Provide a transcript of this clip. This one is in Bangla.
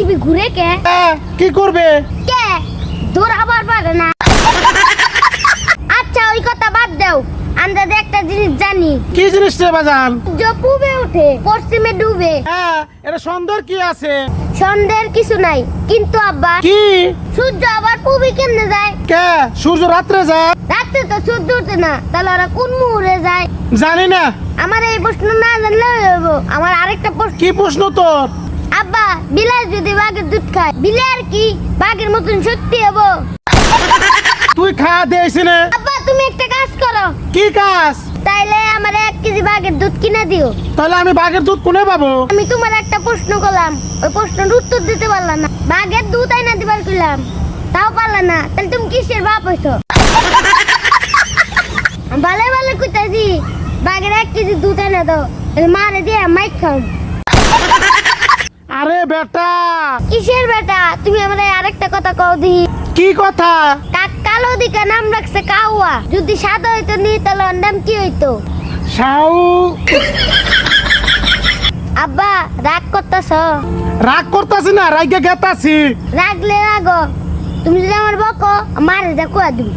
পৃথিবী ঘুরে কে? কি করবে? কে দৌড়াবার পারে না। আচ্ছা ওই কথা বাদ দাও, আমরা যে একটা জিনিস জানি, কি জিনিস রে বাজান? সূর্য পূবে ওঠে পশ্চিমে ডুবে। এটা সুন্দর কি আছে? সন্দেহের কিছু নাই, কিন্তু আব্বা কি? সূর্য আবার পূবে কেমনে যায়? কে সূর্য রাত্রে যায়? রাত্রে তো সূর্য ওঠে না, তাহলে ওরা কোন মুহূর্তে যায়? জানি না। আমার এই প্রশ্ন না জানলে হইবো। আমার আরেকটা প্রশ্ন। কি প্রশ্ন তোর? আব্বা বিলাই যদি বাঘের দুধ খায়, বিলাই আর কি বাঘের মতন সত্যি হবো? তুই খাওয়া দিয়েছি না? আব্বা তুমি একটা কাজ করো। কি কাজ? তাইলে আমার 1 কেজি বাঘের দুধ কিনে দিও। তাহলে আমি বাঘের দুধ কোনে পাবো? আমি তোমার একটা প্রশ্ন করলাম, ওই প্রশ্নের উত্তর দিতে পারলা না। বাঘের দুধ আইনা দিবার কইলাম, তাও পারলা না। তাহলে তুমি কিসের বাপ হইছো? ভালো ভালো কইতাছি, বাঘের 1 কেজি দুধ আইনা দাও, মারে দিয়ে মাইক খাও। আরে বেটা। কিসের বেটা? তুমি আমারে আরেকটা কথা কও দিই। কি কথা? কালো দিকে নাম রাখছে কাউয়া, যদি সাদা হইতো নি তাহলে ওর নাম কি হইতো? সাউ। আব্বা রাগ করতেছ? রাগ করতাছি না, রাগে গেতাছি। রাগলে রাগো, তুমি যদি আমার বকো মারে যা কুয়া দিবি।